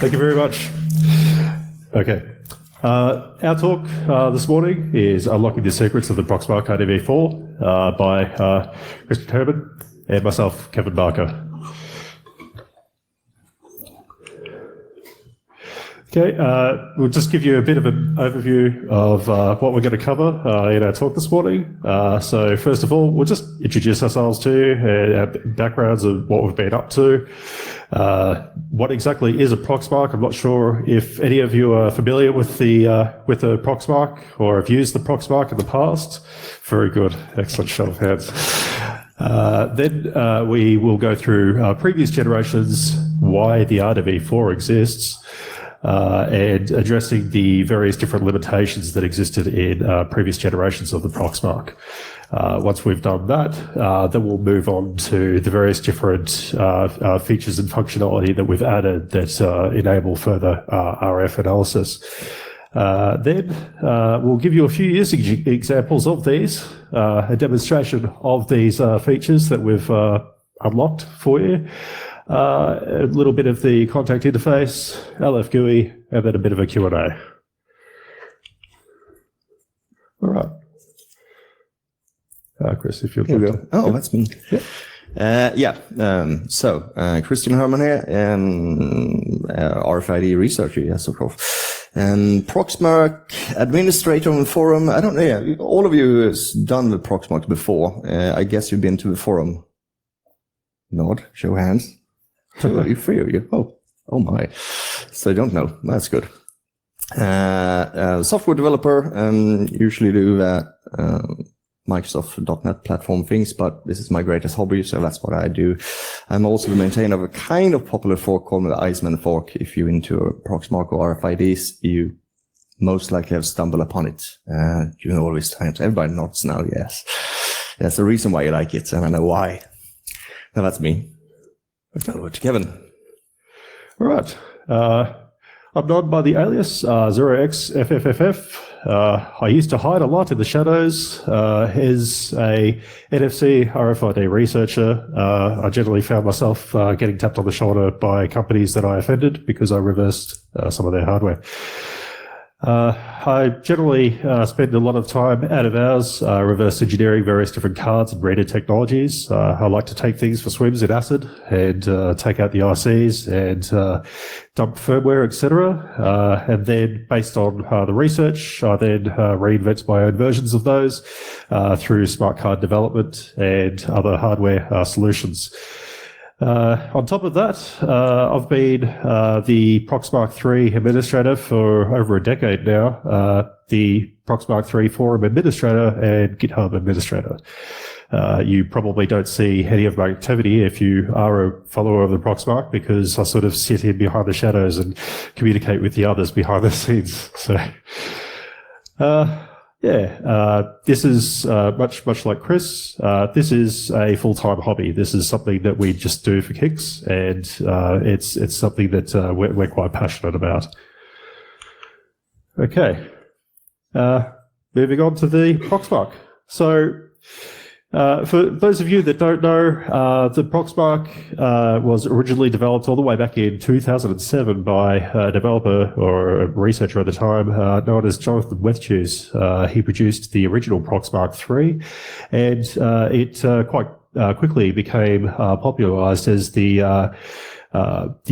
Thank you very much. Okay. Our talk this morning is Unlocking the Secrets of the Proxmark RDV4 by Herrmann and myself, Kevin Barker. Okay, we'll just give you a bit of an overview of what we're going to cover in our talk this morning. So first of all, we'll just introduce ourselves to you, our backgrounds of what we've been up to. What exactly is a Proxmark? I'm not sure if any of you are familiar with the Proxmark or have used the Proxmark in the past. Very good, excellent show of hands. Then we will go through previous generations, why the RDV4 exists, and addressing the various different limitations that existed in previous generations of the Proxmark. Once we've done that, then we'll move on to the various different features and functionality that we've added that enable further RF analysis. Then we'll give you a few usage examples of these, a demonstration of these features that we've unlocked for you. A little bit of the contact interface, LF GUI, and then a bit of a Q&A. All right. Chris, if you'll go. Oh, that's me. Yeah. Christian Herrmann here, RFID researcher, yes, of course. Proxmark administrator on the forum. I don't know, yeah, all of you has done the Proxmark before. I guess you've been to the forum. Nod, show hands. Three of you. Oh my. So I don't know. That's good. Software developer, usually do Microsoft.NET platform things, but this is my greatest hobby, so that's what I do. I'm also the maintainer of a kind of popular fork called the Iceman fork. If you're into Proxmark or RFIDs, you most likely have stumbled upon it during all these times. Everybody nods now, yes. That's the reason why you like it, and I know why. Now that's me. Over to Kevin. All right. I'm known by the alias 0xFFFF. I used to hide a lot in the shadows. As a NFC RFID researcher, I generally found myself getting tapped on the shoulder by companies that I offended because I reversed some of their hardware. I generally spend a lot of time out of hours reverse engineering various different cards and reader technologies. I like to take things for swims in acid and take out the ICs and dump firmware, etc. And then based on the research, I then reinvent my own versions of those through smart card development and other hardware solutions. On top of that, I've been the Proxmark3 administrator for over a decade now, the Proxmark3 forum administrator and GitHub administrator. You probably don't see any of my activity if you are a follower of the Proxmark because I sort of sit in behind the shadows and communicate with the others behind the scenes. So, this is much like Chris. This is a full-time hobby. This is something that we just do for kicks, and it's something that we're quite passionate about. Okay, moving on to the Proxmark. So, for those of you that don't know, the Proxmark was originally developed all the way back in 2007 by a developer or a researcher at the time known as Jonathan Wethchews. He produced the original Proxmark3, and it quite quickly became popularized as the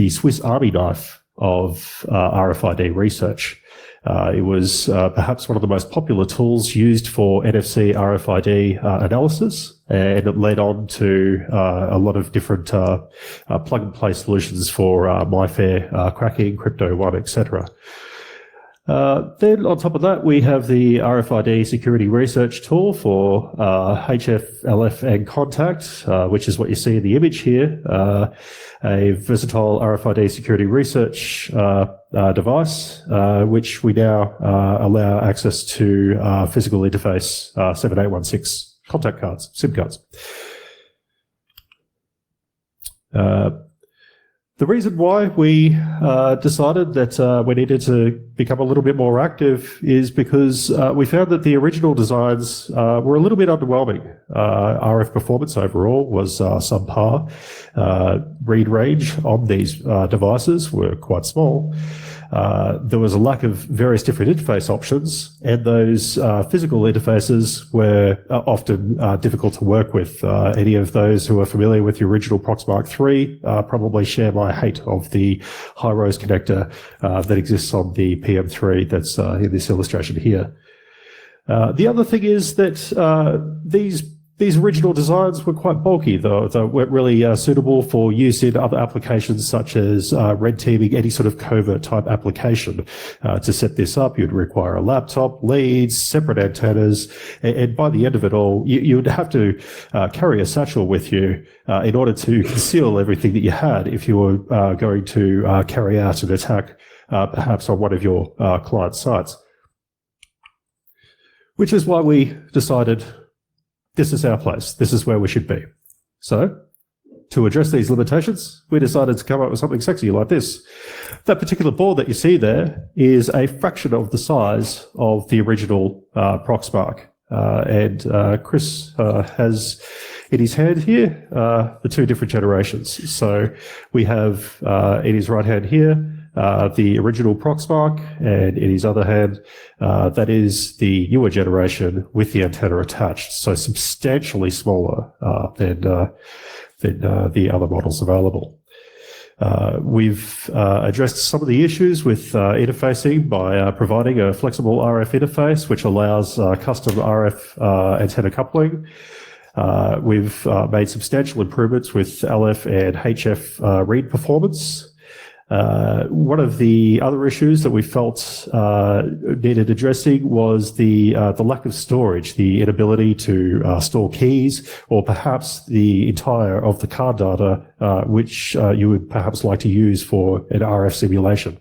Swiss Army knife of RFID research. It was perhaps one of the most popular tools used for NFC RFID analysis, and it led on to a lot of different plug-and-play solutions for MyFair cracking, Crypto One, etc. Then on top of that, we have the RFID security research tool for HF, LF, and contact, which is what you see in the image here. A versatile RFID security research device, which we now allow access to physical interface 7816 contact cards, SIM cards. The reason why we decided that we needed to become a little bit more active is because we found that the original designs were a little bit underwhelming. RF performance overall was subpar. Read range on these devices were quite small. There was a lack of various different interface options, and those physical interfaces were often difficult to work with. Any of those who are familiar with the original Proxmark3 probably share my hate of the high-rose connector that exists on the PM3 that's in this illustration here. The other thing is that these original designs were quite bulky, though. They weren't really suitable for use in other applications such as red teaming, any sort of covert type application. To set this up, you'd require a laptop, leads, separate antennas, and by the end of it all, you would have to carry a satchel with you in order to conceal everything that you had if you were going to carry out an attack, perhaps on one of your client sites. Which is why we decided this is our place. This is where we should be. So, to address these limitations, we decided to come up with something sexy like this. That particular board that you see there is a fraction of the size of the original Proxmark. And Chris has in his hand here the two different generations. So we have in his right hand here the original Proxmark, and in his other hand, that is the newer generation with the antenna attached, so substantially smaller than the other models available. We've addressed some of the issues with interfacing by providing a flexible RF interface, which allows custom RF antenna coupling. We've made substantial improvements with LF and HF read performance. One of the other issues that we felt needed addressing was the lack of storage, the inability to store keys, or perhaps the entire of the card data, which you would perhaps like to use for an RF simulation.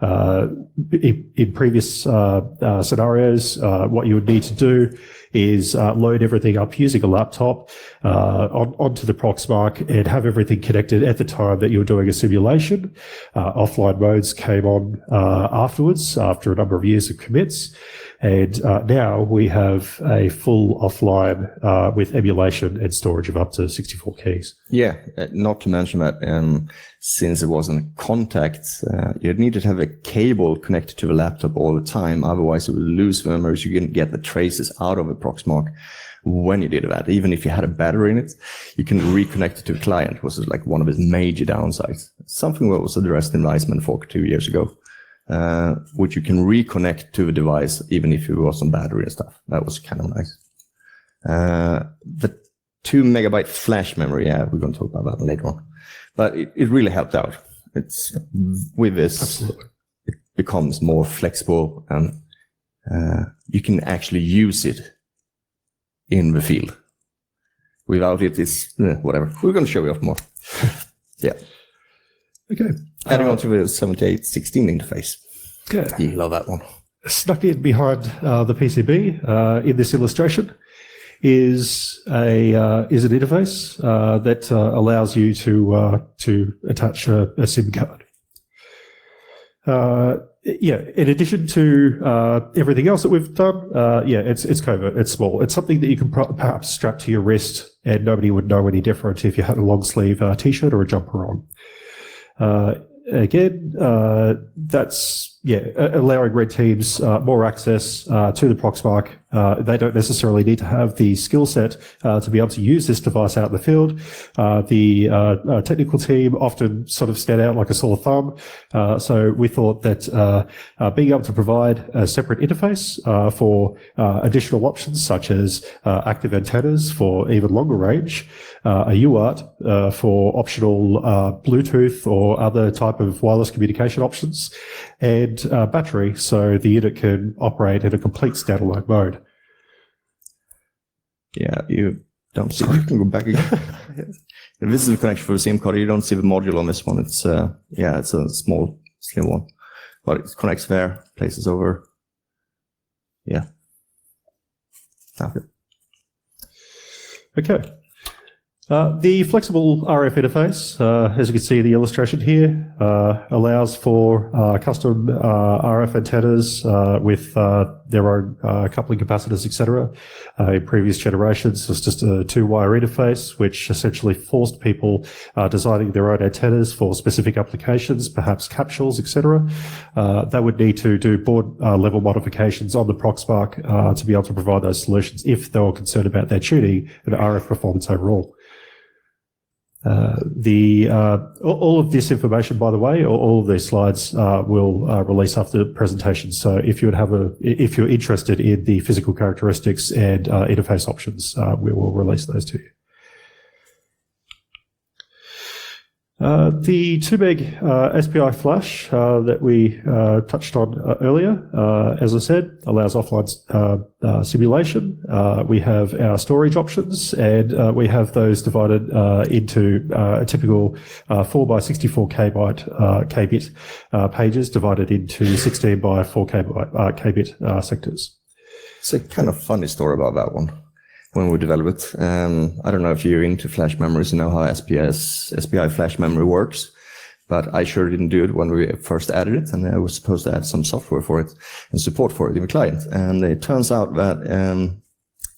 In previous scenarios, what you would need to do is load everything up using a laptop onto the Proxmark and have everything connected at the time that you were doing a simulation. Offline modes came on afterwards, after a number of years of commits. And now we have a full offline with emulation and storage of up to 64 keys. Yeah, not to mention that since it wasn't contact, you needed to have a cable connected to the laptop all the time. Otherwise, it would lose memory. You couldn't get the traces out of a Proxmark when you did that. Even if you had a battery in it, you can reconnect it to the client, was like one of its major downsides. Something that was addressed in RDV4 4 2 years ago. Which you can reconnect to the device even if it was on battery and stuff. That was kind of nice. The 2 megabyte flash memory, yeah, we're going to talk about that later on. But it really helped out. It's with this, absolutely, it becomes more flexible and you can actually use it in the field. Without it, it's whatever. We're going to show you off more. Yeah. Okay. Adding on to the 7816 interface. Good. You love that one. Snuck in behind the PCB in this illustration is an interface that allows you to attach a SIM card. In addition to everything else that we've done, it's covert, it's small. It's something that you can perhaps strap to your wrist and nobody would know any different if you had a long sleeve t-shirt or a jumper on. Again, that's allowing red teams more access to the Proxmark. They don't necessarily need to have the skill set to be able to use this device out in the field. The technical team often sort of stand out like a sore thumb. So we thought that being able to provide a separate interface for additional options such as active antennas for even longer range, a UART for optional Bluetooth or other type of wireless communication options, and battery so the unit can operate in a complete standalone mode. Yeah, you don't see. You can go back again. This is the connection for the SIM card. You don't see the module on this one. It's it's a small, slim one, but it connects there, places over. Yeah. Okay. The flexible RF interface, as you can see in the illustration here, allows for custom RF antennas with their own coupling capacitors, etc. In previous generations, it was just a two-wire interface, which essentially forced people designing their own antennas for specific applications, perhaps capsules, etc. They would need to do board level modifications on the Proxmark to be able to provide those solutions if they were concerned about their tuning and RF performance overall. All of this information, by the way, or all of these slides will release after the presentation. So if you're interested in the physical characteristics and interface options, we will release those to you. The 2 meg SPI flash that we touched on earlier, as I said, allows offline simulation. We have our storage options, and we have those divided into a typical 4 by 64 kbit pages divided into 16 by 4 kbit sectors. It's a kind of funny story about that one. When we develop it, I don't know if you're into flash memories, you know how SPI flash memory works, but I sure didn't do it when we first added it, and I was supposed to add some software for it and support for it in the client. And it turns out that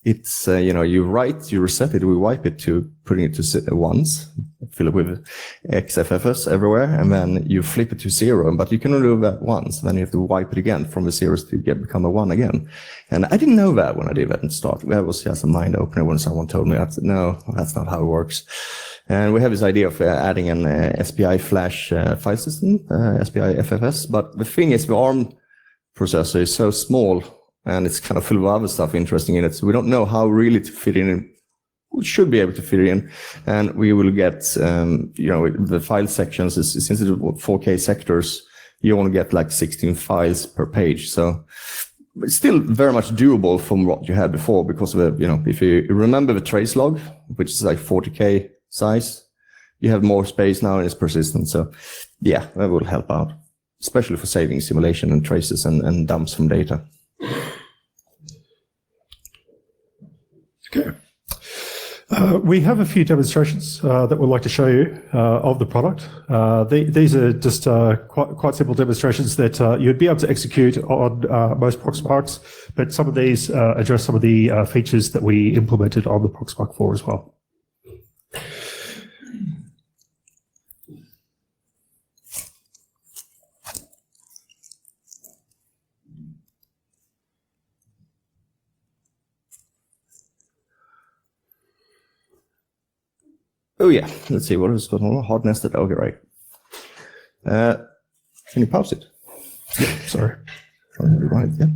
it's, you write, you reset it, we wipe it to putting it to once, fill it with XFFs everywhere, and then you flip it to 0, but you can only do that once. Then you have to wipe it again from the zeros to become a 1 again. And I didn't know that when I did that in start. That was just a mind opener when someone told me that, no, that's not how it works. And we have this idea of adding an SPI flash file system, SPI FFS, but the thing is the ARM processor is so small, and it's kind of full of other stuff interesting in it. So we don't know how really to fit in. We should be able to fit it in, and we will get, the file sections, since it's 4K sectors, you only get like 16 files per page. So it's still very much doable from what you had before, because of the, if you remember the trace log, which is like 40K size, you have more space now and it's persistent. So yeah, that will help out, especially for saving simulation and traces and dumps from data. Okay. We have a few demonstrations that we'd like to show you of the product. These are just quite simple demonstrations that you'd be able to execute on most Proxmarks, but some of these address some of the features that we implemented on the Proxmark 4 as well. Oh yeah, let's see what is going on. Hard nested. Okay, right. Can you pause it? Yeah, sorry. Right, yeah.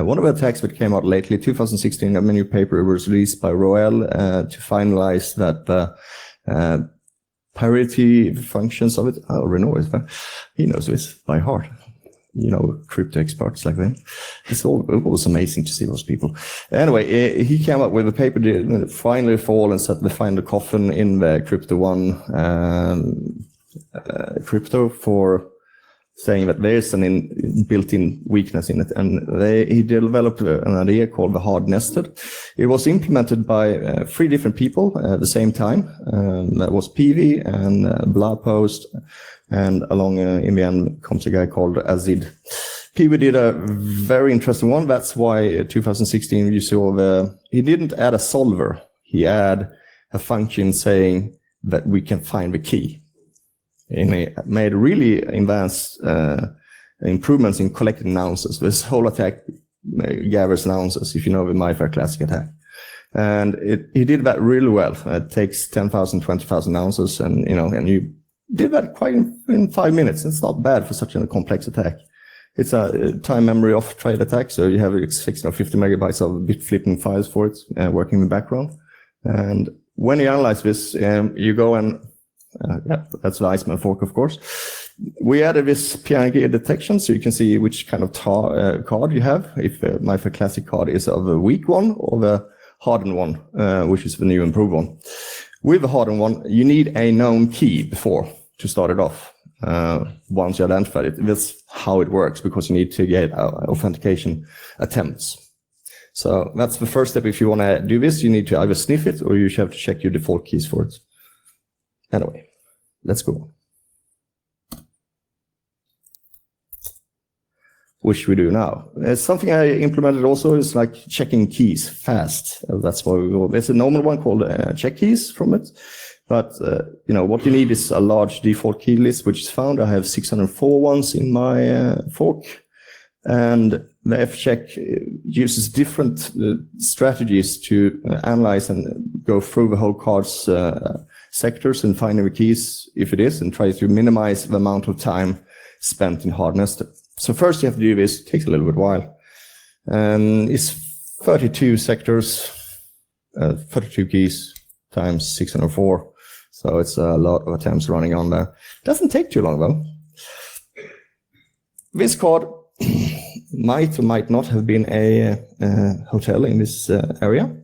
One of the attacks that came out lately, 2016, a new paper was released by Roel to finalize that parity functions of it. Oh, Renault he knows this by heart. Crypto experts like that. It was amazing to see those people. Anyway, he came up with a paper that finally fall and set the final coffin in the Crypto One crypto for saying that there's an built-in weakness in it. And he developed an idea called the hard nested. It was implemented by 3 different people at the same time. That was PV and Blog Post. And along in the end comes a guy called Azid. PV did a very interesting one. That's why 2016 you saw he didn't add a solver. He added a function saying that we can find the key. And he made really advanced improvements in collecting nonces. This whole attack gathers nonces, if you know the MyFair Classic attack. And he did that really well. It takes 10,000, 20,000 nonces, and you did that quite in 5 minutes. It's not bad for such a complex attack. It's a time memory off trade attack, so you have 650 megabytes of bit flipping files for it working in the background. And when you analyze this, you go and that's the Iceman fork, of course. We added this PNG detection, so you can see which kind of card you have. If the MyFair Classic card is of a weak one or the hardened one, which is the new improved one. With the hardened one, you need a known key before to start it off. Once you identify it, that's how it works, because you need to get authentication attempts. So that's the first step. If you want to do this, you need to either sniff it or you have to check your default keys for it. Anyway, let's go. Which we do now. Something I implemented also is like checking keys fast. That's why we go. There's a normal one called check keys from it. But what you need is a large default key list, which is found. I have 604 ones in my fork. And the fcheck uses different strategies to analyze and go through the whole card's sectors and finding the keys, if it is, and try to minimize the amount of time spent in hard nested. So first you have to do this, it takes a little bit while. It's 32 sectors, 32 keys times 604. So it's a lot of attempts running on there. Doesn't take too long though. This card might or might not have been a hotel in this area.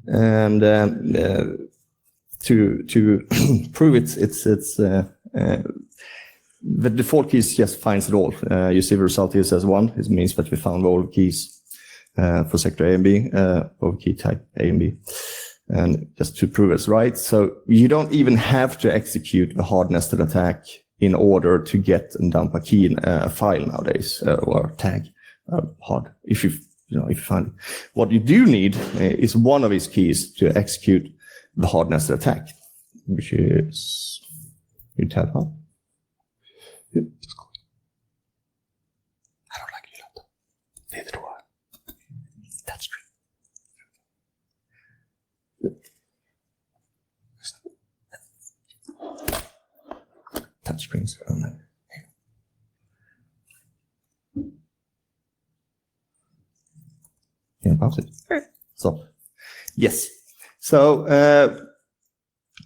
And to prove it, the default keys just finds it all. You see the result here says 1. It means that we found all keys for sector A and B, of key type A and B. And just to prove it's right. So you don't even have to execute the hard nested attack in order to get and dump a key in a file nowadays, or tag hard, if you find it. What you do need is one of these keys to execute the hard nested attack, which is you tab up. Yep. I don't like it. Neither do I. That's true. Touchscreens on that. Can you pause it? So, yes. So,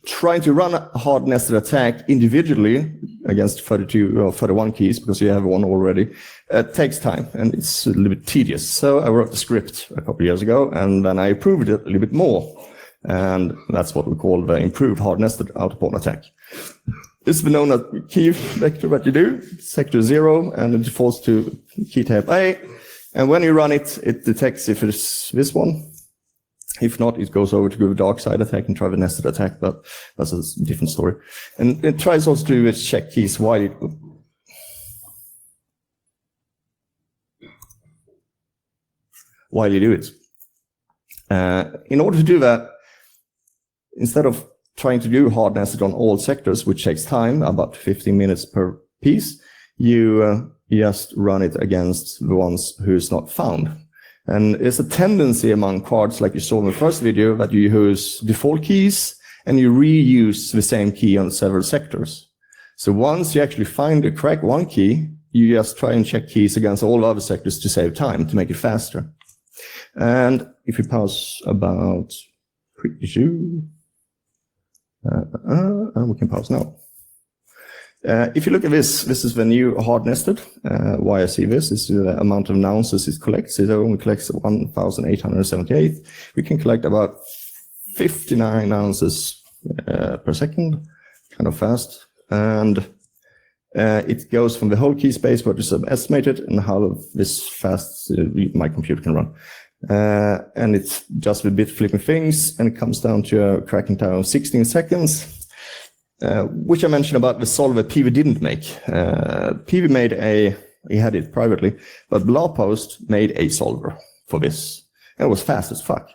trying to run a hard nested attack individually against 32 or 31 keys, because you have one already, takes time and it's a little bit tedious. So I wrote a script a couple of years ago and then I improved it a little bit more. And that's what we call the improved hard nested out-of-pawn attack. This is the known key vector that you do, sector 0, and it defaults to key type A. And when you run it, it detects if it's this one. If not, it goes over to go dark side attack and try the nested attack, but that's a different story. And it tries also to do its check keys while you do it. In order to do that, instead of trying to do hard nested on all sectors, which takes time, about 15 minutes per piece, you just run it against the ones who's not found. And there's a tendency among cards, like you saw in the first video, that you use default keys and you reuse the same key on several sectors. So once you actually find the correct one key, you just try and check keys against all other sectors to save time, to make it faster. And if you pause about pretty soon, and we can pause now. If you look at this, this is the new hard nested. Why I see this is the amount of ounces it collects. It only collects 1,878. We can collect about 59 ounces per second, kind of fast. And it goes from the whole key space, what is estimated, and how this fast my computer can run. And it's just a bit flipping things, and it comes down to a cracking time of 16 seconds. Which I mentioned about the solver PV didn't make. PV he had it privately, but Blogpost made a solver for this. And it was fast as fuck.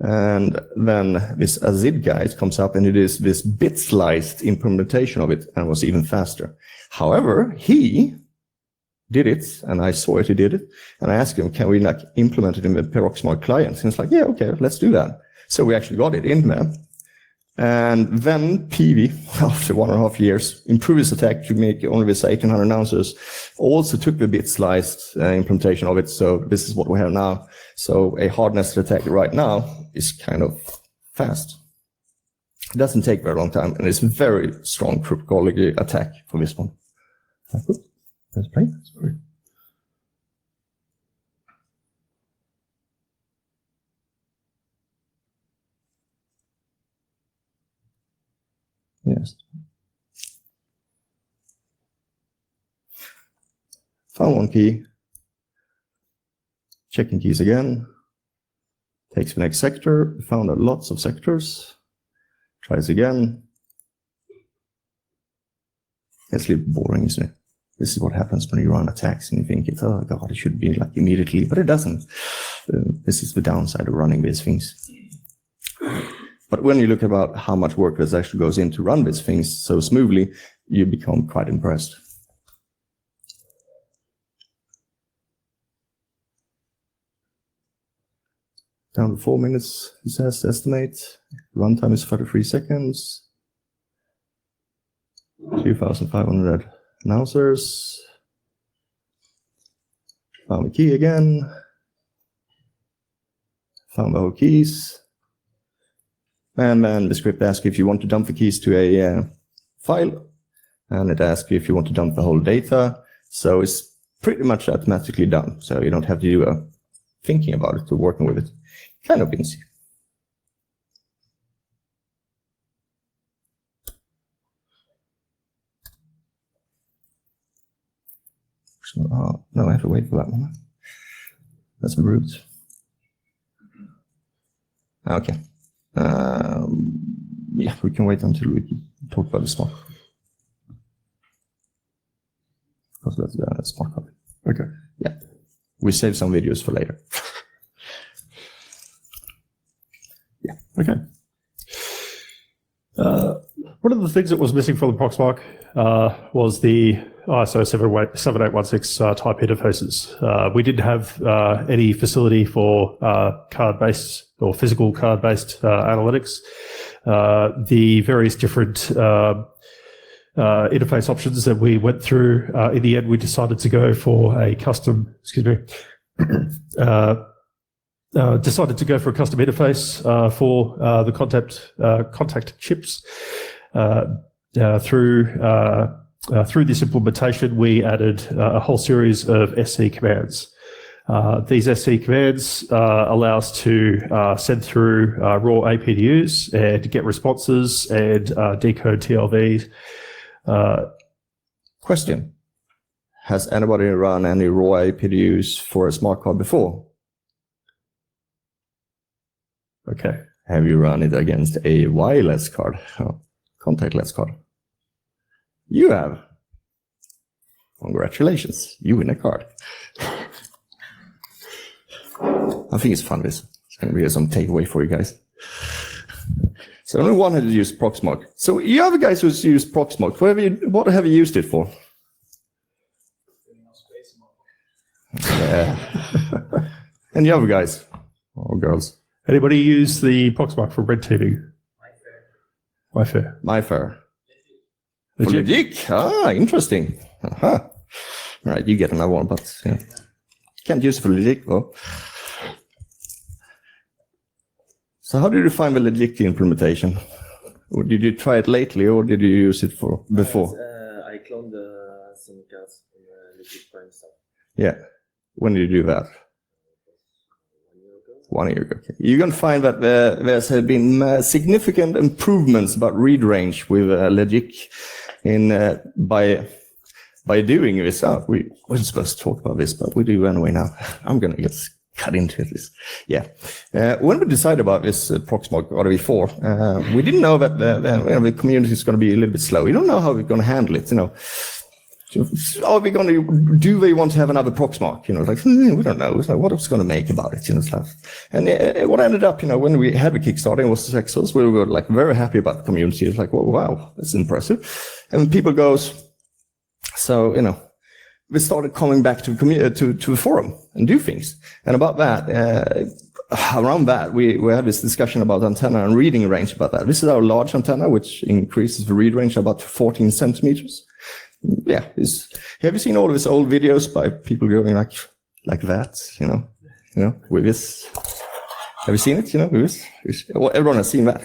And then this Azid guide comes up and it is this bit sliced implementation of it and was even faster. However, he did it, and I saw it, he did it. And I asked him, can we implement it in the Proxmark client? And he's like, yeah, okay, let's do that. So we actually got it in there. And then PV, after 1.5 years, improved his attack to make only this 1,800 ounces, also took the bit sliced implementation of it. So this is what we have now. So a hard nested attack right now is kind of fast. It doesn't take very long time, and it's a very strong cryptology attack for this one. Let's play. Sorry. Yes. Found one key. Checking keys again. Takes the next sector, found lots of sectors, tries again. It's a little boring, isn't it? This is what happens when you run attacks and you think, oh God, it should be like immediately, but it doesn't. This is the downside of running these things. But when you look about how much work this actually goes in to run these things so smoothly, you become quite impressed. Down to 4 minutes, it says estimate. Runtime is 33 seconds. 2,500 announcers. Found the key again. Found the whole keys. And then the script asks if you want to dump the keys to a file. And it asks you if you want to dump the whole data. So it's pretty much automatically done. So you don't have to do thinking about it or working with it. Kind of easy. No, I have to wait for that one. That's a root. Okay. Yeah, we can wait until we talk about the smart. Because that's the smart copy. Okay. Yeah. We save some videos for later. Yeah. Okay. One of the things that was missing from the Proxmark was the ISO 7816 type interfaces. We didn't have any facility for card-based or physical card-based analytics. The various different interface options that we went through, in the end, we decided to go for a custom, decided to go for a custom interface for the contact chips. Through this implementation, we added a whole series of SC commands. These SC commands allow us to send through raw APDUs and get responses and decode TLVs. Question. Has anybody run any raw APDUs for a smart card before? Okay. Have you run it against a wireless card? Contactless card? You have. Congratulations. You win a card. I think it's fun. It's going to be some takeaway for you guys. So only one had used Proxmark. So you other guys who's used Proxmark, what have you used it for? Yeah. And the other guys or girls? Anybody use the Proxmark for red teaming? MyFair. MyFair. Legit? Ah, interesting. Uh-huh. Right, you get another one, but yeah. Can't use it for Legit though. So how did you find the Legit implementation? Or did you try it lately, or did you use it for before? I cloned some cards from Legit Prime stuff. Yeah. When did you do that? 1 year ago. Okay. You're going to find that there's been significant improvements about read range with Legit by doing this. We weren't supposed to talk about this, but we do anyway now. I'm going to get cut into this. Yeah. When we decided about this Proxmark RDV4, we didn't know that the community is going to be a little bit slow. We don't know how we're going to handle it, Are we going to, do they want to have another Proxmark? We don't know. It's like, what is going to make about it, stuff. And what ended up, when we had the Kickstarter and was successful, we were like very happy about the community. It's like, well, wow, that's impressive. And people goes, so, we started coming back to the forum and do things. And about that, around that, we had this discussion about antenna and reading range about that. This is our large antenna, which increases the read range about 14 centimeters. Yeah, have you seen all of these old videos by people going like that, with this? Have you seen it, with this? Well, everyone has seen that.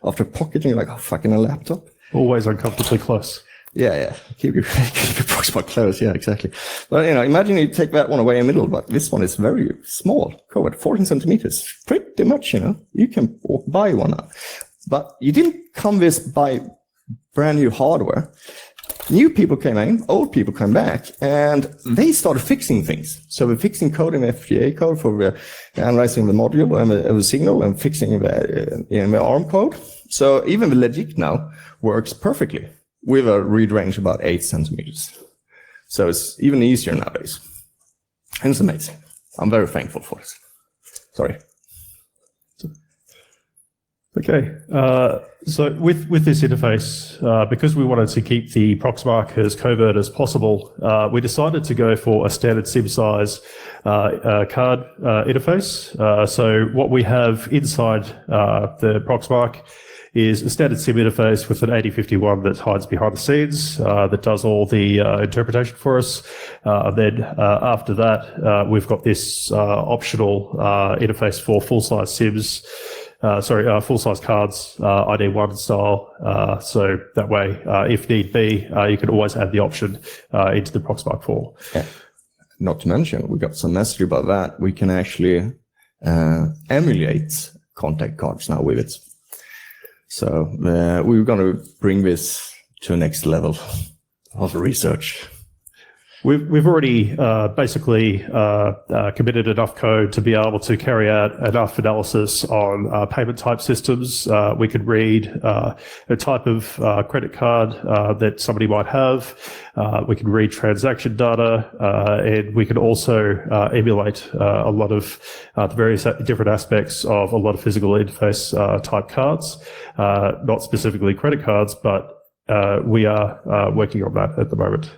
After pocketing like fucking a laptop. Always uncomfortably close. Yeah. Keep your Proxmark close. Yeah, exactly. But, imagine you take that one away in the middle, but this one is very small. Go at 14 centimeters. Pretty much, you can buy one. But you didn't come this by brand new hardware. new people came in, old people came back, and they started fixing things. So we're fixing code in the FPGA code for analyzing the module and the signal and fixing the ARM code. So even the logic now works perfectly with a read range about 8 centimeters. So it's even easier nowadays. And it's amazing. I'm very thankful for this. Sorry. Okay, so with this interface, because we wanted to keep the Proxmark as covert as possible, we decided to go for a standard SIM size card interface. So what we have inside the Proxmark is a standard SIM interface with an 8051 that hides behind the scenes, that does all the interpretation for us. And then after that, we've got this optional interface for full-size SIMs. Full-size cards, ID1 style. So that way, if need be, you can always add the option into the Proxmark 4. Yeah. Not to mention, we got some message about that. We can actually emulate contact cards now with it. So we're going to bring this to the next level of research. We've already basically committed enough code to be able to carry out enough analysis on payment type systems. We could read a type of credit card that somebody might have. We can read transaction data, and we can also emulate a lot of the various different aspects of a lot of physical interface type cards, not specifically credit cards, but we are working on that at the moment.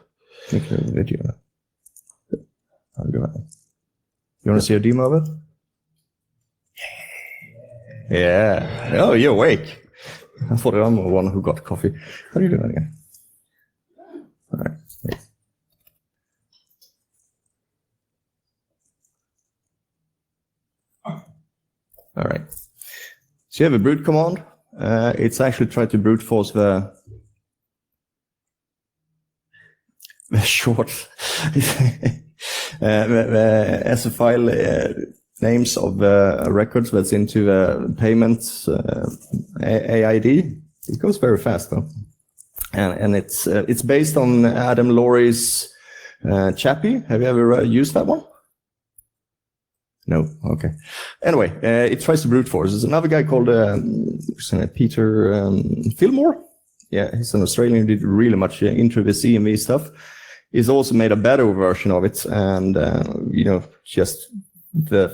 Okay, video. I'll go ahead. You want to see a demo of it? Yeah. Oh, you're awake. I thought I'm the one who got coffee. How do you do that again? All right. All right. So you have a brute command. It's actually trying to brute force the short as a file names of records that's into payments AID. It goes very fast though, and it's based on Adam Laurie's Chappie. Have you ever used that one? No. Okay. Anyway, it tries to brute force. There's another guy called Peter Fillmore. Yeah, he's an Australian who did really much into the CMV stuff. He's also made a better version of it, and just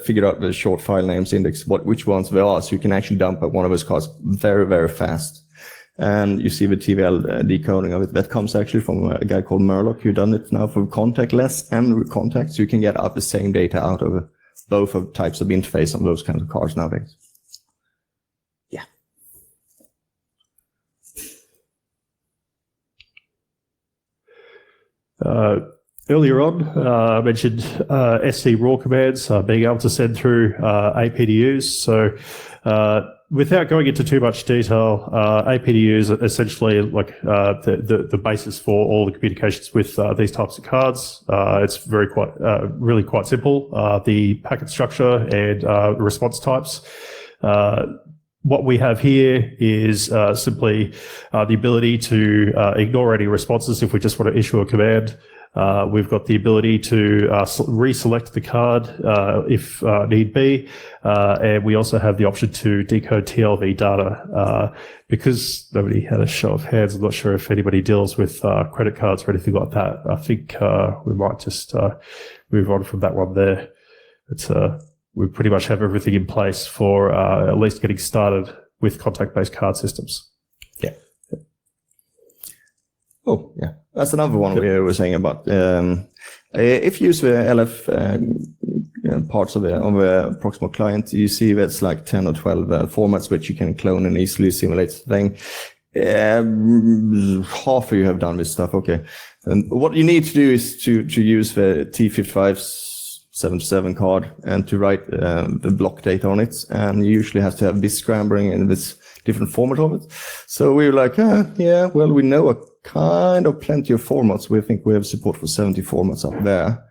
figured out the short file names index, which ones they are, so you can actually dump one of those cards very, very fast. And you see the TVL decoding of it. That comes actually from a guy called Murloc, who done it now for contactless and with contact, so you can get out the same data out of both of types of interface on those kinds of cards nowadays. Yeah. Earlier on, I mentioned SC raw commands being able to send through APDUs. So without going into too much detail, APDUs are essentially like the basis for all the communications with these types of cards. It's really quite simple. The packet structure and response types. What we have here is simply the ability to ignore any responses if we just want to issue a command. We've got the ability to reselect the card if need be, and we also have the option to decode TLV data. Because nobody had a show of hands, I'm not sure if anybody deals with credit cards or anything like that. I think we might just move on from that one there. We pretty much have everything in place for at least getting started with contact-based card systems. Yeah. Oh, yeah. That's another one we were saying about. If you use the LF parts of the Proxmark client, you see that's like 10 or 12 formats which you can clone and easily simulate the thing. Half of you have done this stuff. Okay. And what you need to do is to use the T5577 card and to write the block data on it. And you usually have to have this scrambling and this different format of it. So we were like, yeah, well, we know a kind of plenty of formats. We think we have support for 70 formats up there.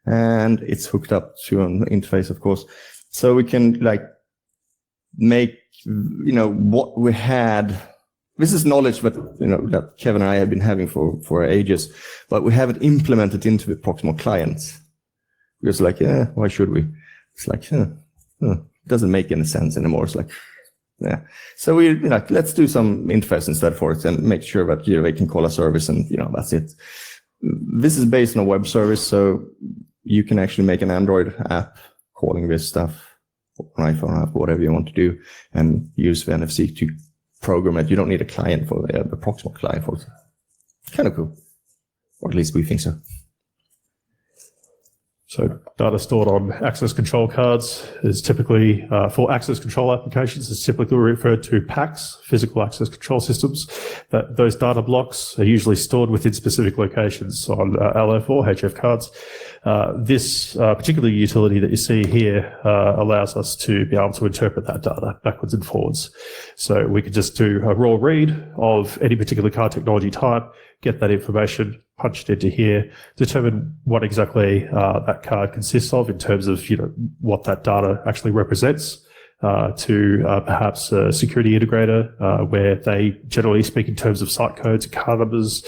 And it's hooked up to an interface, of course. So we can like make, what we had this is knowledge that Kevin and I have been having for ages, but we haven't implemented into the Proxmark client. We're just like, yeah, why should we? It's like, it doesn't make any sense anymore. It's like, yeah. So let's do some interface instead for it and make sure that they can call a service and that's it. This is based on a web service, so you can actually make an Android app calling this stuff, an iPhone app, whatever you want to do, and use the NFC to program it. You don't need a client for the Proxmark client for it. Kind of cool, or at least we think so. So data stored on access control cards is typically, for access control applications, is typically referred to PACs, physical access control systems. Those data blocks are usually stored within specific locations on LF or HF cards. This particular utility that you see here allows us to be able to interpret that data backwards and forwards. So we could just do a raw read of any particular card technology type, get that information, punch it into here, determine what exactly that card consists of in terms of what that data actually represents, to perhaps a security integrator where they generally speak in terms of site codes and card numbers.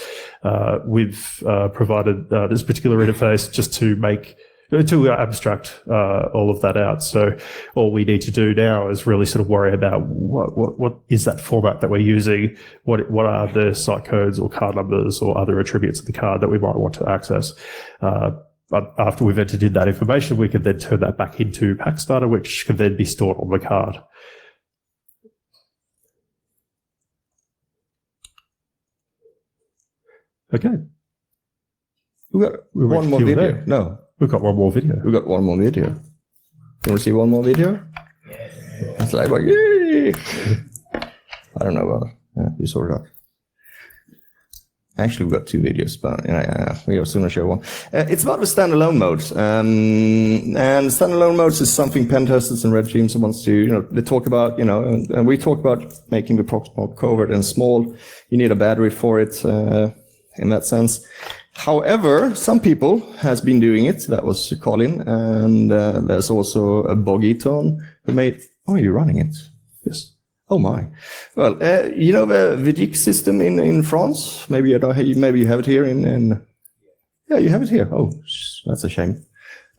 We've provided this particular interface just to abstract all of that out. So all we need to do now is really sort of worry about what is that format that we're using, what are the site codes or card numbers or other attributes of the card that we might want to access. But after we've entered in that information, we can then turn that back into PACS data, which can then be stored on the card. Okay. We got one more video. No. We've got one more video. We got one more video. You want to see one more video? It's like, yay! I don't know about it. Yeah, you sort it out. Actually, we've got two videos, but we'll soon show one. It's about the standalone modes. And standalone modes is something pen testers and red teams wants to, they talk about, and we talk about making the Proxmark covert and small. You need a battery for it, in that sense. However, some people has been doing it. That was Colin, and there's also a Bogiton who made. Oh, you're running it? Yes. Oh my. Well, the Vidic system in France. Maybe you have it here in. Yeah, you have it here. Oh, that's a shame.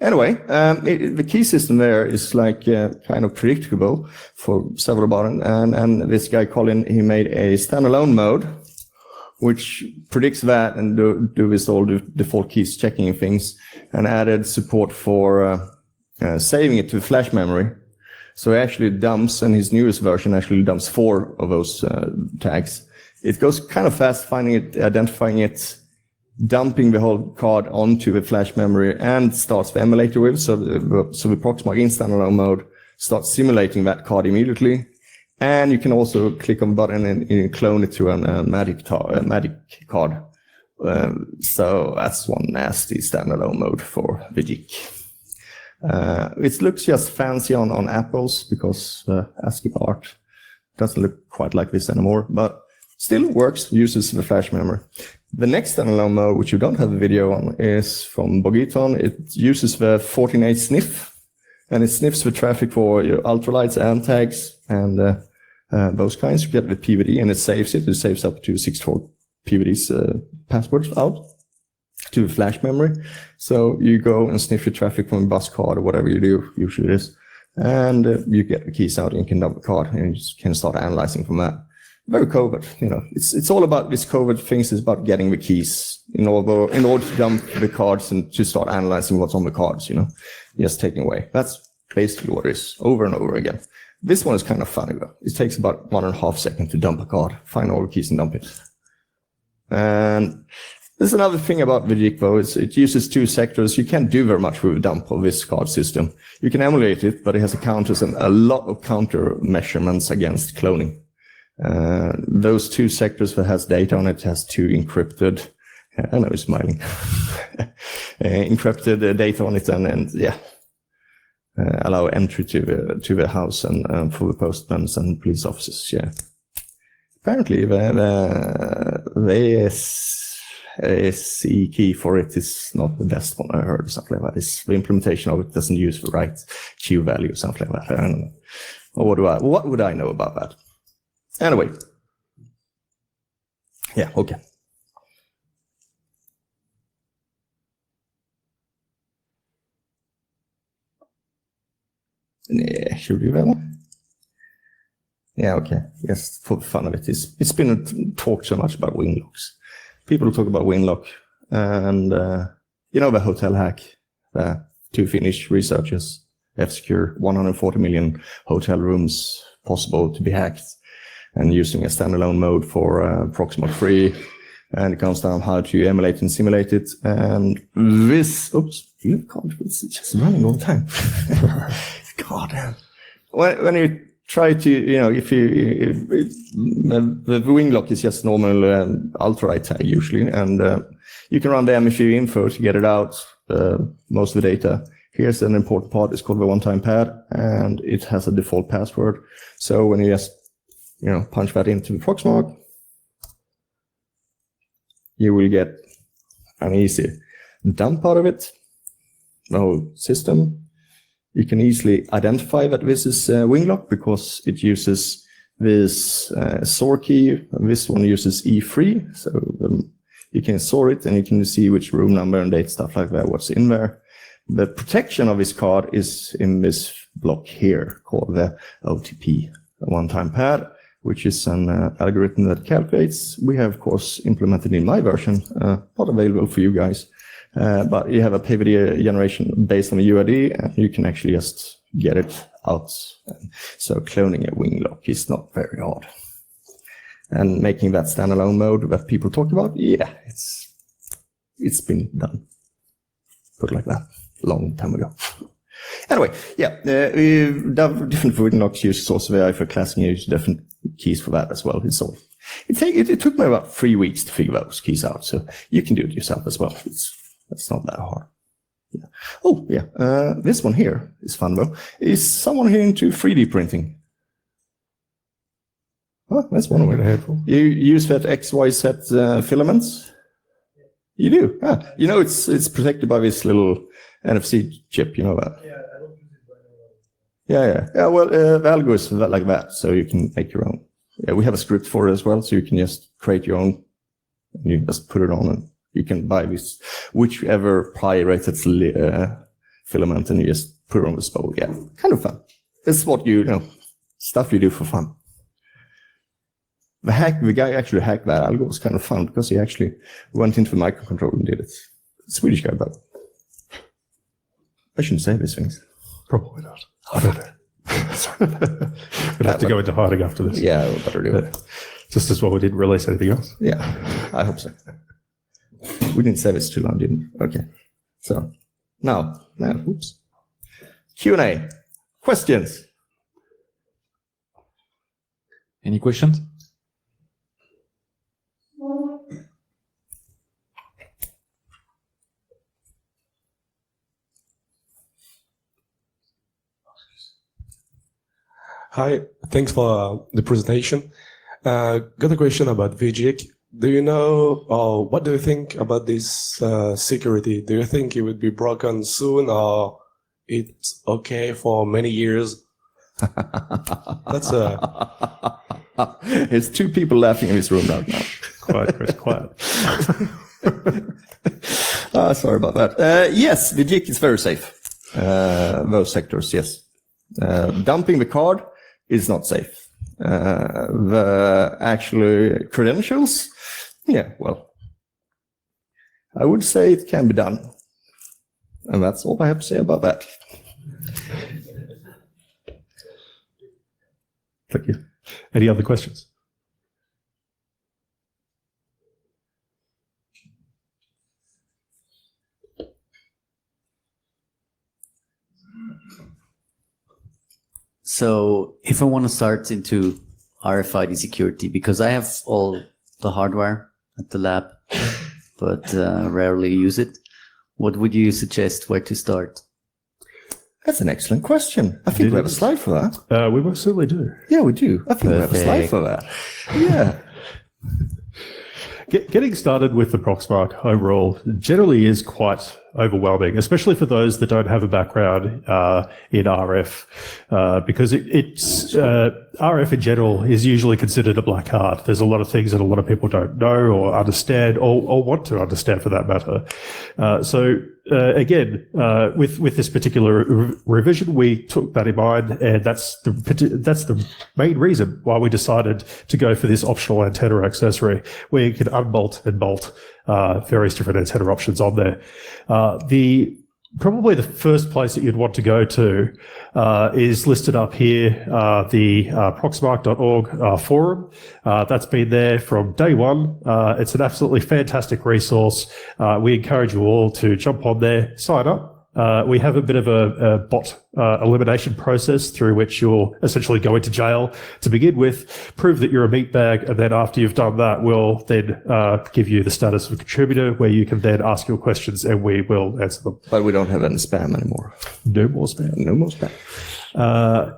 Anyway, the key system there is like kind of predictable for several buttons, and this guy Colin, he made a standalone mode, which predicts that and do this all the default keys checking things, and added support for saving it to flash memory. So it actually dumps, and his newest version actually dumps 4 of those tags. It goes kind of fast finding it, identifying it, dumping the whole card onto the flash memory, and starts the emulator with. So the Proxmark in standalone mode starts simulating that card immediately. And you can also click on the button and clone it to a Magic card. So that's one nasty standalone mode for Vidic. It looks just fancy on Apples because the ASCII part doesn't look quite like this anymore, but still works, uses the flash memory. The next standalone mode, which you don't have a video on, is from Bogiton. It uses the 14.8 sniff, and it sniffs the traffic for your ultralights and tags and those kinds. You get the PVD, and it saves it. It saves up to 64 PVD's passwords out to the flash memory. So you go and sniff your traffic from a bus card or whatever you do, usually it is, and you get the keys out and you can dump the card and you just can start analyzing from that. Very covert, it's all about this covert things. Is about getting the keys in order to dump the cards and to start analyzing what's on the cards, just taking away. That's basically what it is, over and over again. This one is kind of funny though. It takes about 1.5 seconds to dump a card, find all the keys and dump it. And there's another thing about Vidic though, it uses 2 sectors. You can't do very much with a dump of this card system. You can emulate it, but it has counters and a lot of counter measurements against cloning. Those 2 sectors that has data on it has 2 encrypted, I know he's smiling, encrypted data on it, and allow entry to the house and for the postmen and police officers. Yeah. Apparently the ASCII key for it is not the best one I heard, something like that. The implementation of it doesn't use the right Q value or something like that. I don't know. Or what would I know about that? Anyway, Yeah, okay. Yeah, should we do that one? Yeah, okay. Yes, for the fun of it. It's been talked so much about wing locks. People talk about wing lock, and you know the hotel hack. Two Finnish researchers have secured 140 million hotel rooms possible to be hacked, and using a standalone mode for Proxmark3, and it comes down how to emulate and simulate it. And this, it's just running all the time. God damn. When you try to, if the wing lock is just normal ultra-right tag usually, and you can run the MFU info to get it out, most of the data. Here's an important part, it's called the one-time pad, and it has a default password. So when you just, punch that into the Proxmark, you will get an easy dump out of it, the whole system. You can easily identify that this is winglock because it uses this SOAR key. This one uses E3, so you can SOAR it and you can see which room number and date, stuff like that, what's in there. The protection of this card is in this block here called the OTP, a one-time pad, which is an algorithm that calculates. We have, of course, implemented in my version, not available for you guys. But you have a PVD generation based on a UID, and you can actually just get it out. So cloning a wing lock is not very hard. And making that standalone mode that people talk about, yeah, it's been done. Put it like that, a long time ago. Anyway, yeah, different wing locks use source of AI for classing, use different keys for that as well. It took me about 3 weeks to figure those keys out, so you can do it yourself as well. It's not that hard. Yeah. Oh, yeah. This one here is fun, though. Is someone here into 3D printing? Oh, that's one way. You use that XYZ filaments? You do? Ah, it's protected by this little NFC chip, you know that? Yeah, I don't use it right now. Yeah, well, the algo is like that, so you can make your own. Yeah, we have a script for it as well, so you can just create your own, and you just put it on, and you can buy this, whichever pi-rated filament, and you just put it on the spool. Yeah, kind of fun. It's what stuff you do for fun. The guy actually hacked that algo. Was kind of fun because he actually went into the microcontroller and did it. Swedish guy, but I shouldn't say these things. Probably not. I don't know. Sorry. We'd have to go into hiding after this. Yeah, we'll better do it. Just as well we didn't release anything else. Yeah, I hope so. We didn't say this too long, didn't we? Okay. So now, oops. Q&A. Questions? Any questions? Hi, thanks for the presentation. Got a question about VGIC. Do you know, or what do you think about this security? Do you think it would be broken soon, or it's okay for many years? That's There's two people laughing in this room right now. Quiet, Chris, quiet. Sorry about that. Yes, the JIC is very safe. Those sectors, yes. Dumping the card is not safe. The actual credentials, yeah, well, I would say it can be done. And that's all I have to say about that. Thank you. Any other questions? So if I want to start into RFID security, because I have all the hardware at the lab, but rarely use it, what would you suggest where to start? That's an excellent question. I think we have a slide for that. We most certainly do. Yeah, we do. I think we have a slide for that. Yeah. Getting started with the Proxmark overall generally is quite overwhelming, especially for those that don't have a background in RF, because RF in general is usually considered a black art. There's a lot of things that a lot of people don't know or understand or want to understand for that matter. Again, with this particular revision, we took that in mind, and that's the main reason why we decided to go for this optional antenna accessory, where you can unbolt and bolt various different antenna options on there. Probably the first place that you'd want to go to is listed up here, the Proxmark.org forum. That's been there from day one. It's an absolutely fantastic resource. We encourage you all to jump on there, sign up. We have a bit of a bot elimination process through which you'll essentially go into jail to begin with, prove that you're a meatbag, and then after you've done that, we'll then give you the status of a contributor where you can then ask your questions and we will answer them. But we don't have any spam anymore. No more spam. No more spam.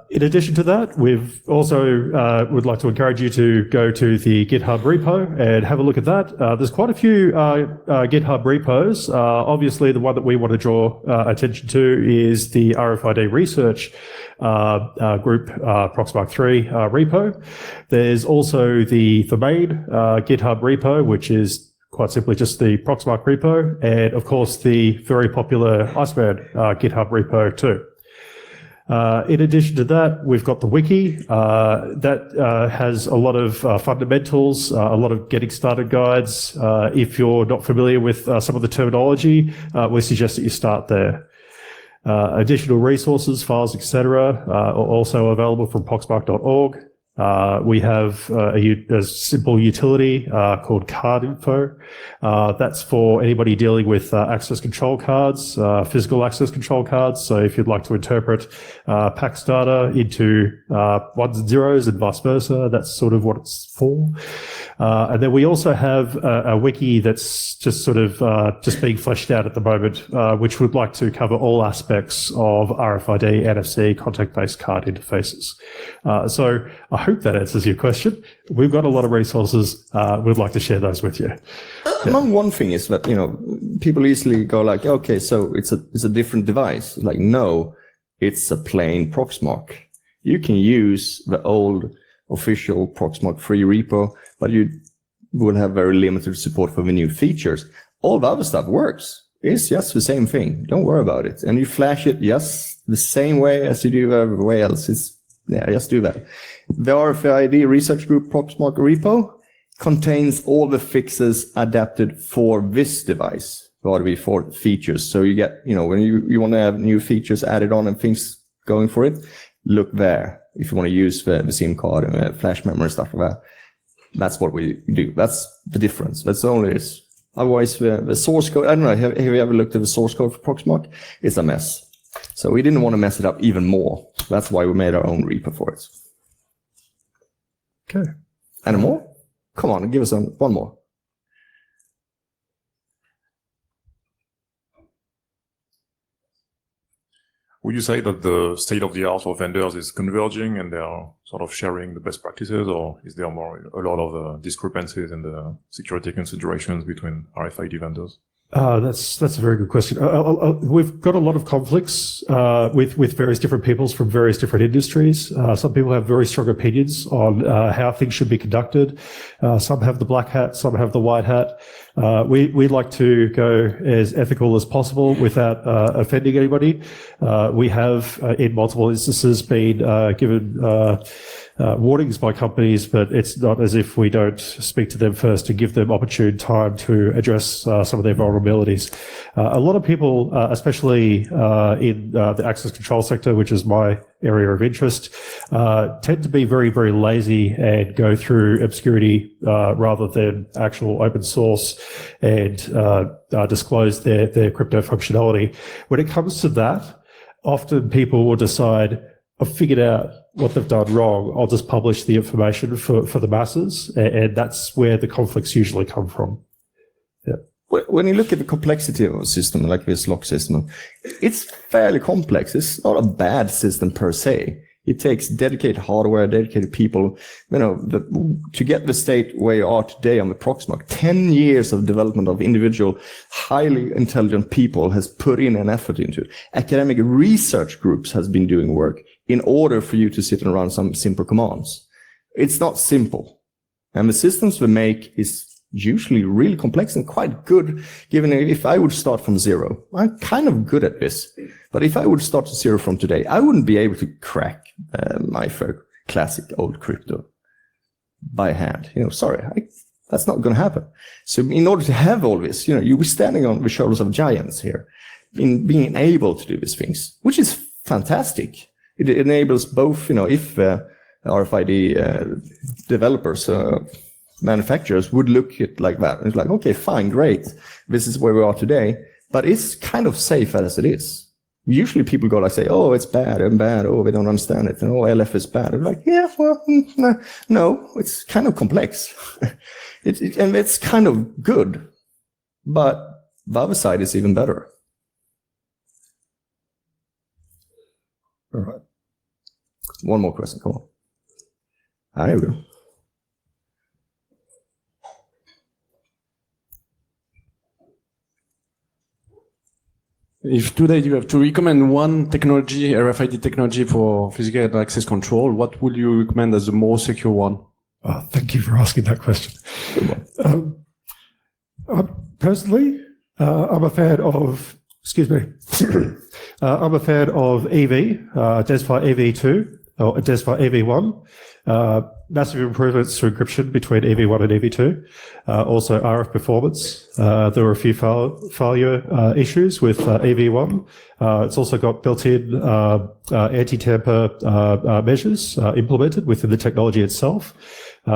In addition to that, we've also would like to encourage you to go to the GitHub repo and have a look at that. There's quite a few GitHub repos. Obviously, the one that we want to draw attention to is the RFID research group Proxmark3 repo. There's also the main GitHub repo, which is quite simply just the Proxmark repo, and of course the very popular Iceman GitHub repo too. In addition to that, we've got the wiki that has a lot of fundamentals, a lot of getting started guides. If you're not familiar with some of the terminology, we suggest that you start there. Additional resources, files, etc. Are also available from Proxmark.org. We have a simple utility called card info. That's for anybody dealing with access control cards, physical access control cards. So if you'd like to interpret PAX data into ones and zeros and vice versa, that's sort of what it's for. And then we also have a wiki that's just sort of just being fleshed out at the moment, which would like to cover all aspects of RFID, NFC, contact-based card interfaces. So I hope that answers your question. We've got a lot of resources. We'd like to share those with you. Among one thing is that, people easily go like, okay, so it's a different device. Like, no, it's a plain Proxmark. You can use the old official Proxmark3 repo, but you will have very limited support for the new features. All the other stuff works. It's just the same thing. Don't worry about it. And you flash it, yes, the same way as you do everywhere else. Just do that. The RFID research group Proxmark repo contains all the fixes adapted for this device, the RDV4 features. So you get, when you want to have new features added on and things going for it, look there. If you want to use the SIM card and flash memory and stuff like that, that's what we do. That's the difference. That's only this. Otherwise, the source code, I don't know, have you ever looked at the source code for Proxmark? It's a mess. So we didn't want to mess it up even more. That's why we made our own repo for it. Okay. Any more? Come on, give us one more. Would you say that the state of the art for vendors is converging and they are sort of sharing the best practices, or is there a lot of discrepancies in the security considerations between RFID vendors? That's a very good question. We've got a lot of conflicts with various different peoples from various different industries. Some people have very strong opinions on how things should be conducted. Some have the black hat, some have the white hat. We like to go as ethical as possible without offending anybody. We have, in multiple instances, been given warnings by companies, but it's not as if we don't speak to them first to give them opportune time to address some of their vulnerabilities. A lot of people, especially in the access control sector, which is my area of interest, tend to be very, very lazy and go through obscurity rather than actual open source and disclose their crypto functionality. When it comes to that, often people will decide, I've figured out what they've done wrong, I'll just publish the information for the masses, and that's where the conflicts usually come from. Yeah. When you look at the complexity of a system like this lock system, it's fairly complex. It's not a bad system per se. It takes dedicated hardware, dedicated people, to get the state where you are today on the Proxmark. 10 years of development of individual, highly intelligent people has put in an effort into it. Academic research groups has been doing work in order for you to sit and run some simple commands. It's not simple. And the systems we make is usually really complex and quite good, given if I would start from zero. I'm kind of good at this. But if I would start to zero from today, I wouldn't be able to crack my classic old crypto by hand. That's not going to happen. So in order to have all this, you were standing on the shoulders of giants here in being able to do these things, which is fantastic. It enables both, if RFID developers, manufacturers would look at it like that. It's like, okay, fine, great. This is where we are today, but it's kind of safe as it is. Usually people go like say, oh, it's bad and bad. Oh, they don't understand it. And oh, LF is bad. I'm like, yeah, well, no, it's kind of complex. And it's kind of good, but the other side is even better. All right. One more question, come on. There we go. If today you have to recommend one technology, RFID technology for physical access control, what would you recommend as the most secure one? Thank you for asking that question. Personally, I'm a fan of, I'm a fan of EV, DESFi EV2 or DESFi EV1. Massive improvements to encryption between EV1 and EV2. Also RF performance. There were a few failure issues with EV1. It's also got built-in anti-tamper measures implemented within the technology itself.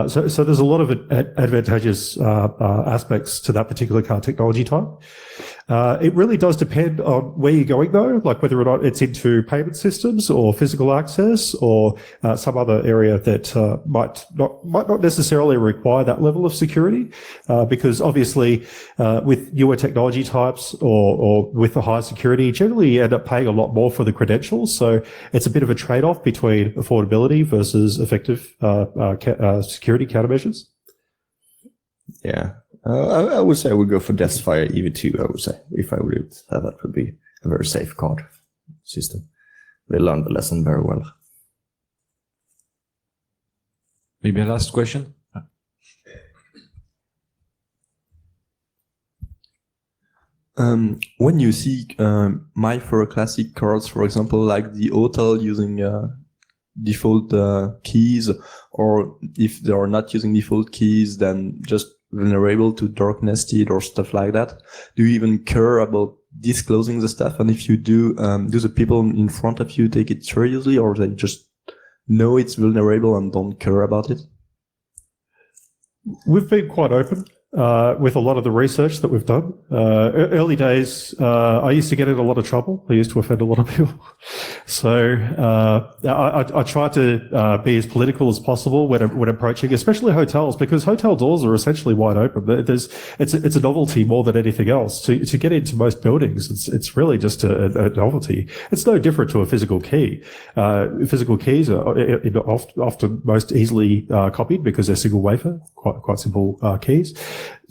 So there's a lot of advantageous aspects to that particular car technology type. It really does depend on where you're going though, like whether or not it's into payment systems or physical access or some other area that might not necessarily require that level of security, because obviously with newer technology types or with the higher security, generally you end up paying a lot more for the credentials. So it's a bit of a trade-off between affordability versus effective security countermeasures. Yeah. I would say I would go for DESFi EV2, I would say. If I would have that, would be a very safe card system. They learned the lesson very well. Maybe a last question? When you see My4 classic cards, for example, like the hotel using default keys, or if they are not using default keys, then just vulnerable to darknested or stuff like that, do you even care about disclosing the stuff? And if you do the people in front of you take it seriously, or they just know it's vulnerable and don't care about it? We've been quite open with a lot of the research that we've done. Early days, I used to get in a lot of trouble. I used to offend a lot of people. So I try to be as political as possible when approaching, especially hotels, because hotel doors are essentially wide open. It's a novelty more than anything else. To get into most buildings, it's really just a novelty. It's no different to a physical key. Physical keys are often most easily copied because they're single wafer, quite simple keys.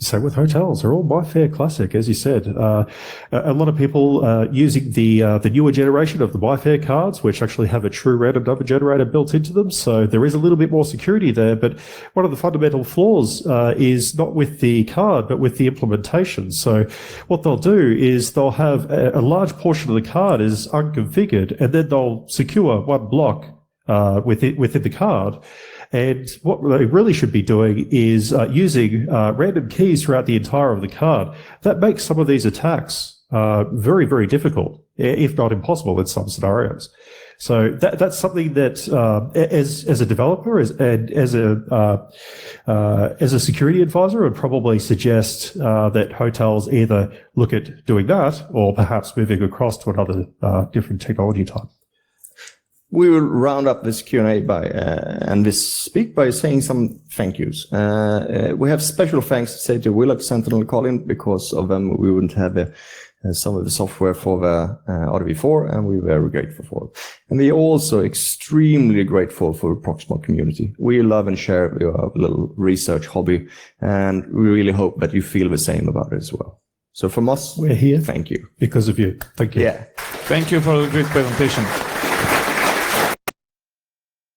Same with hotels. They're all MyFair Classic, as you said. A lot of people using the newer generation of the MyFair cards, which actually have a true random number generator built into them. So there is a little bit more security there. But one of the fundamental flaws is not with the card, but with the implementation. So what they'll do is they'll have a large portion of the card is unconfigured, and then they'll secure one block within the card. And what they really should be doing is using random keys throughout the entire of the card. That makes some of these attacks very, very difficult, if not impossible in some scenarios. So that's something that as a developer and as a security advisor, would probably suggest that hotels either look at doing that or perhaps moving across to another different technology type. We will round up this Q&A and this speak by saying some thank yous. We have special thanks to say to Willard, Sentinel, Colin. Because of them, we wouldn't have some of the software for the RDV4, and we're very grateful for it. And we're also extremely grateful for the Proxmark community. We love and share your little research hobby, and we really hope that you feel the same about it as well. So from us, We're here thank you. because of you. Thank you. Yeah. Thank you for a great presentation.